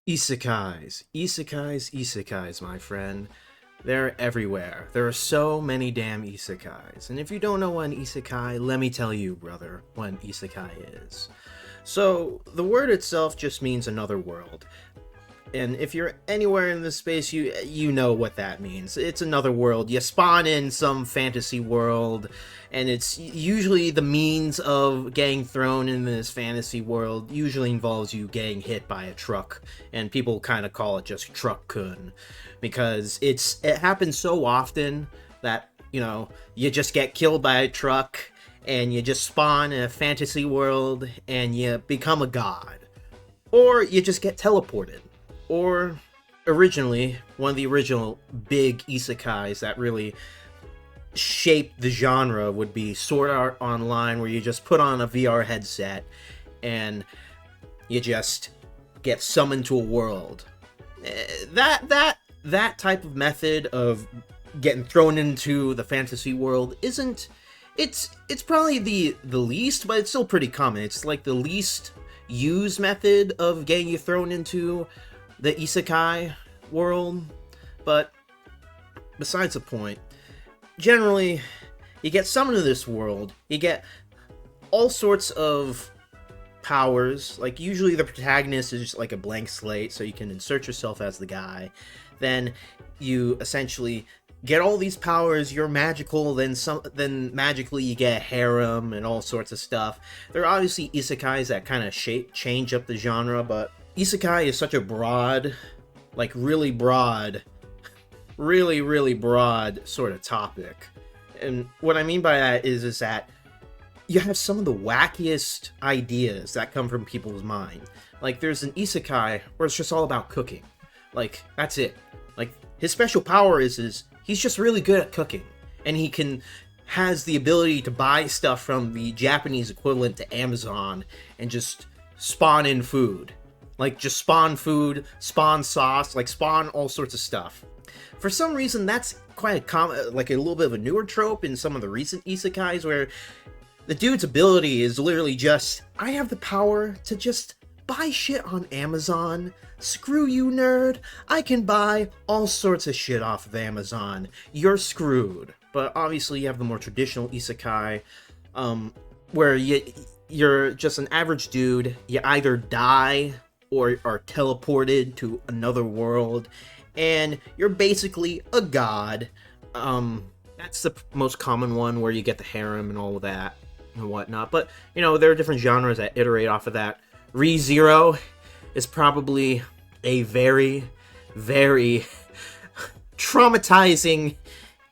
Isekais. Isekais, my friend. They're everywhere. There are so many damn isekais. And if you don't know what an isekai, let me tell you, brother, what an isekai is. So, the word itself just means another world. And if you're anywhere in this space, you know what that means. It's another world. You spawn in some fantasy world, and it's usually the means of getting thrown in this fantasy world usually involves you getting hit by a truck, and people kind of call it just truck-kun, because it happens so often that you just get killed by a truck, and you just spawn in a fantasy world, and you become a god, or you just get teleported. Or originally, one of the original big isekais that really shaped the genre would be Sword Art Online, where you just put on a VR headset and you just get summoned to a world. That type of method of getting thrown into the fantasy world isn't. It's probably the least, but it's still pretty common. It's like the least used method of getting you thrown into the isekai world, but besides the point, generally, you get summoned to this world, you get all sorts of powers, like usually the protagonist is just like a blank slate, so you can insert yourself as the guy, then you essentially get all these powers, you're magical, then magically you get a harem and all sorts of stuff. There are obviously isekais that kind of change up the genre, but isekai is such a broad, like really broad sort of topic. And what I mean by that is that you have some of the wackiest ideas that come from people's mind. Like there's an isekai where it's just all about cooking. Like that's it. Like his special power is he's just really good at cooking, and he has the ability to buy stuff from the Japanese equivalent to Amazon and just spawn in food. Like, just spawn food, spawn sauce, like, spawn all sorts of stuff. For some reason, that's quite a common, like, a little bit of a newer trope in some of the recent isekais, where the dude's ability is literally just, I have the power to just buy shit on Amazon. Screw you, nerd. I can buy all sorts of shit off of Amazon. You're screwed. But obviously, you have the more traditional isekai, where you're just an average dude. You either die or are teleported to another world, and you're basically a god. That's the most common one, where you get the harem and all of that and whatnot. But there are different genres that iterate off of that. ReZero is probably a very, very traumatizing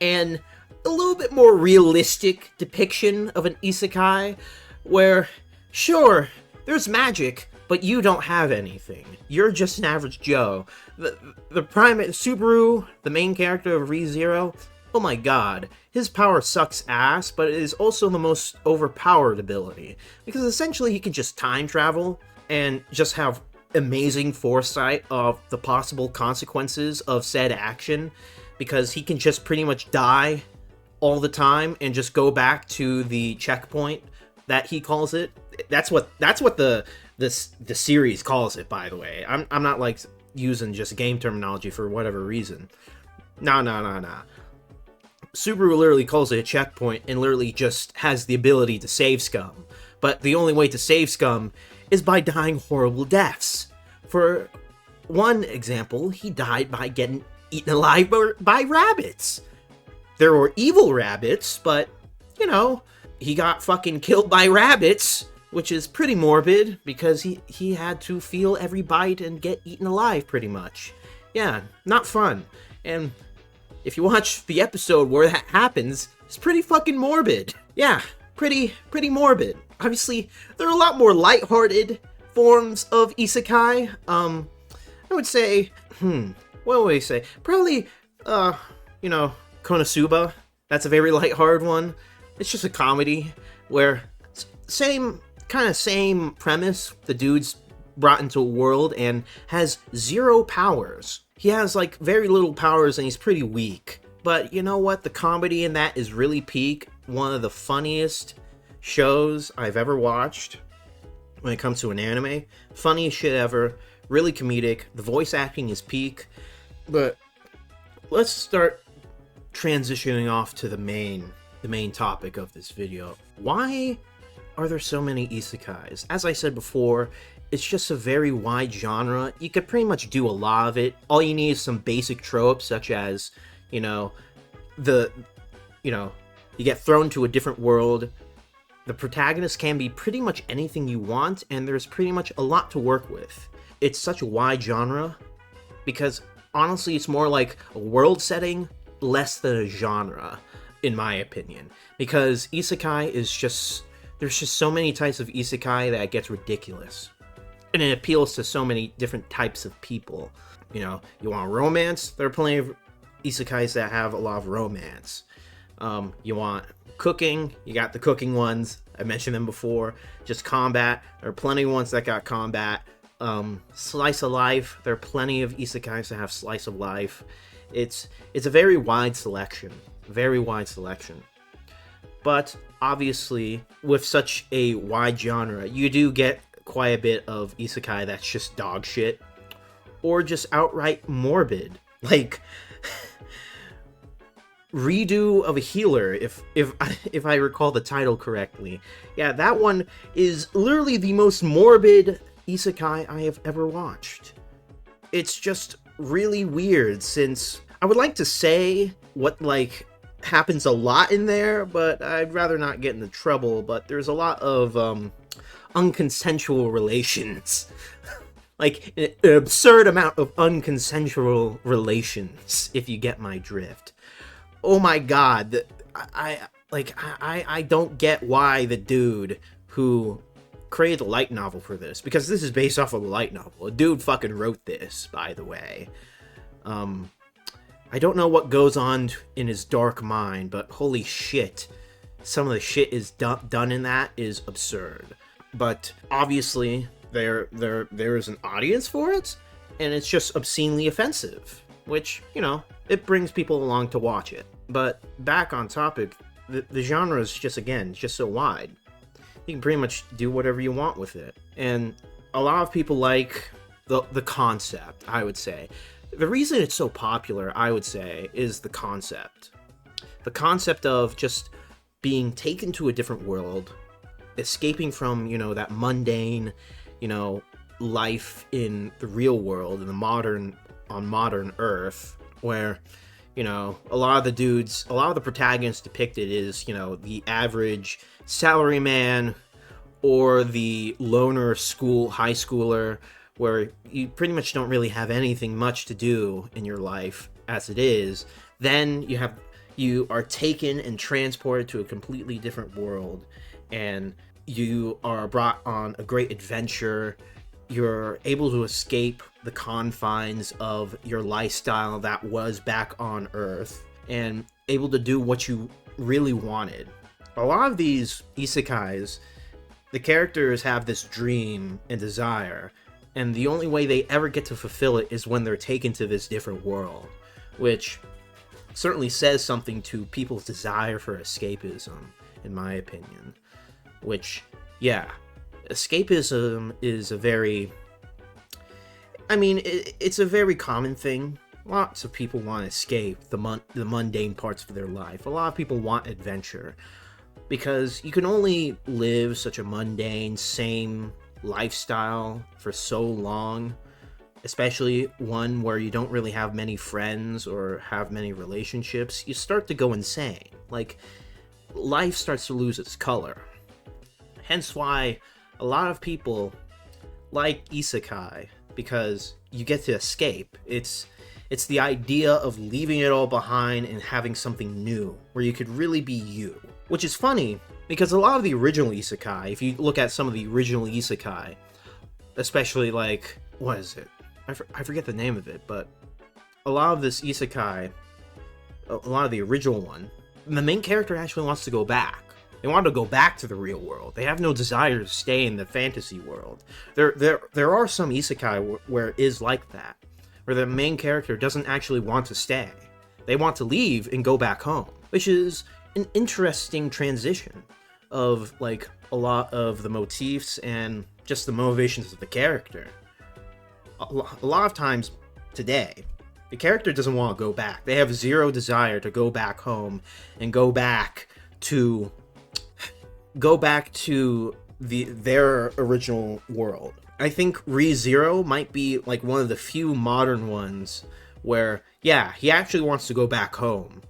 and a little bit more realistic depiction of an isekai, where sure, there's magic, but you don't have anything. You're just an average Joe. The primate Subaru, the main character of ReZero, oh my god, his power sucks ass, but it is also the most overpowered ability, because essentially he can just time travel and just have amazing foresight of the possible consequences of said action, because he can just pretty much die all the time and just go back to the checkpoint that he calls it. That's what the series calls it, by the way. I'm not like using just game terminology for whatever reason. Nah. Subaru literally calls it a checkpoint and literally just has the ability to save scum. But the only way to save scum is by dying horrible deaths. For one example, he died by getting eaten alive by rabbits. There were evil rabbits, but he got fucking killed by rabbits, which is pretty morbid, because he had to feel every bite and get eaten alive, pretty much. Yeah, not fun. And if you watch the episode where that happens, it's pretty fucking morbid. Yeah, pretty morbid. Obviously, there are a lot more lighthearted forms of isekai. I would say, what would I say? Probably, Konosuba. That's a very lighthearted one. It's just a comedy where same premise. The dude's brought into a world and has zero powers. He has like very little powers and he's pretty weak. But you know what? The comedy in that is really peak. One of the funniest shows I've ever watched when it comes to an anime. Funniest shit ever. really comedic. The voice acting is peak. But let's start transitioning off to the main topic of this video. Why are there so many isekais? As I said before, it's just a very wide genre. You could pretty much do a lot of it. All you need is some basic tropes, such as, you get thrown to a different world. The protagonist can be pretty much anything you want, and there's pretty much a lot to work with. It's such a wide genre, because honestly, it's more like a world setting, less than a genre, in my opinion. Because isekai is just... there's just so many types of isekai that it gets ridiculous. And it appeals to so many different types of people. You want romance? There are plenty of isekais that have a lot of romance. You want cooking? You got the cooking ones. I mentioned them before. Just combat. There are plenty of ones that got combat. Slice of life. There are plenty of isekais that have slice of life. It's a very wide selection. Very wide selection. But obviously, with such a wide genre, you do get quite a bit of isekai that's just dog shit, or just outright morbid, like Redo of a Healer, if I recall the title correctly. Yeah, that one is literally the most morbid isekai I have ever watched. It's just really weird, since I would like to say what happens a lot in there, but I'd rather not get into trouble. But there's a lot of unconsensual relations. Like, an absurd amount of unconsensual relations, if you get my drift. Oh my god, I don't get why the dude who created a light novel for this, because this is based off of a light novel. A dude fucking wrote this, by the way. I don't know what goes on in his dark mind, but holy shit, some of the shit is done in that is absurd. But obviously, there is an audience for it, and it's just obscenely offensive, which, it brings people along to watch it. But back on topic, the genre is just so wide. You can pretty much do whatever you want with it. And a lot of people like the concept, I would say. The reason it's so popular, I would say, is the concept. The concept of just being taken to a different world, escaping from, that mundane, life in the real world, in on modern Earth, where, a lot of the protagonists depicted is, the average salaryman or the loner high schooler, where you pretty much don't really have anything much to do in your life as it is. Then you are taken and transported to a completely different world, and you are brought on a great adventure. You're able to escape the confines of your lifestyle that was back on Earth, and able to do what you really wanted. A lot of these isekais, the characters have this dream and desire, and the only way they ever get to fulfill it is when they're taken to this different world, which certainly says something to people's desire for escapism, in my opinion. Which, yeah, escapism is it's a very common thing. Lots of people want to escape the mundane parts of their life. A lot of people want adventure, because you can only live such a mundane, same lifestyle for so long, especially one where you don't really have many friends or have many relationships. You start to go insane. Life starts to lose its color. Hence why a lot of people like isekai, because you get to escape. It's the idea of leaving it all behind and having something new, where you could really be you. Which is funny, because a lot of the original isekai, if you look at some of the original isekai, especially what is it? I forget the name of it, but a lot of this isekai, a lot of the original one, the main character actually wants to go back. They want to go back to the real world. They have no desire to stay in the fantasy world. There are some isekai where it is like that, where the main character doesn't actually want to stay. They want to leave and go back home, which is an interesting transition of a lot of the motifs and just the motivations of the character. a lot of times today, the character doesn't want to go back. They have zero desire to go back home and go back to their original world. I think ReZero might be like one of the few modern ones where, yeah, he actually wants to go back home.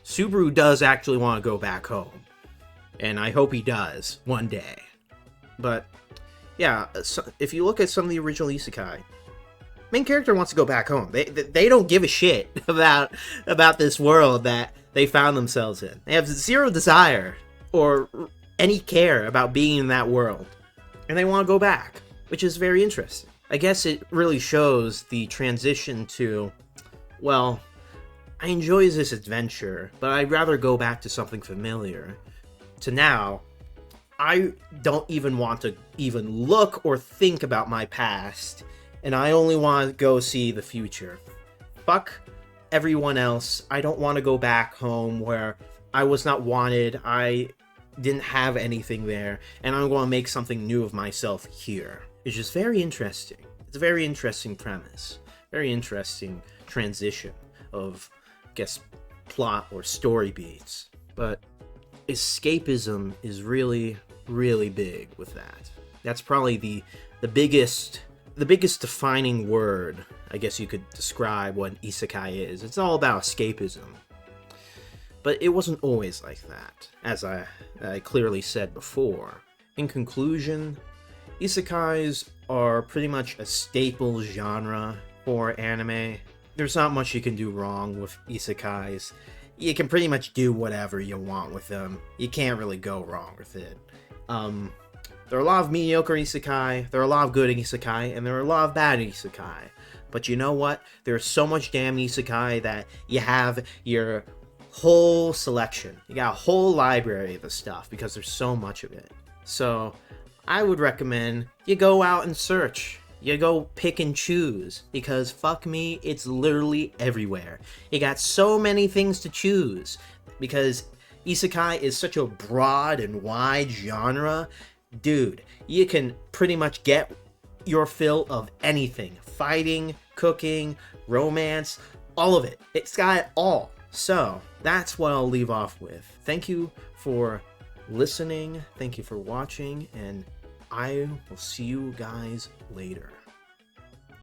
Subaru does actually want to go back home, and I hope he does one day. But yeah, so if you look at some of the original isekai, main character wants to go back home. They don't give a shit about this world that they found themselves in. They have zero desire or any care about being in that world, and they want to go back, which is very interesting. I guess it really shows the transition to, well, I enjoy this adventure, but I'd rather go back to something familiar, to now, I don't even want to even look or think about my past, and I only want to go see the future. Fuck everyone else. I don't want to go back home where I was not wanted, I didn't have anything there, and I'm going to make something new of myself here. It's just very interesting. It's a very interesting premise. Very interesting transition of, I guess, plot or story beats. But escapism is really, really big with that. That's probably the biggest defining word, I guess you could describe what isekai is. It's all about escapism. But it wasn't always like that, as I clearly said before. In conclusion, isekais are pretty much a staple genre for anime. There's not much you can do wrong with isekais. You can pretty much do whatever you want with them. You can't really go wrong with it. There are a lot of mediocre isekai, there are a lot of good isekai, and there are a lot of bad isekai. But you know what? There's so much damn isekai that you have your whole selection. You got a whole library of the stuff because there's so much of it. So I would recommend you go out and search. You go pick and choose, because fuck me, it's literally everywhere. You got so many things to choose, because isekai is such a broad and wide genre. Dude, you can pretty much get your fill of anything. Fighting, cooking, romance, all of it. It's got it all. So, that's what I'll leave off with. Thank you for listening, thank you for watching, and I will see you guys later.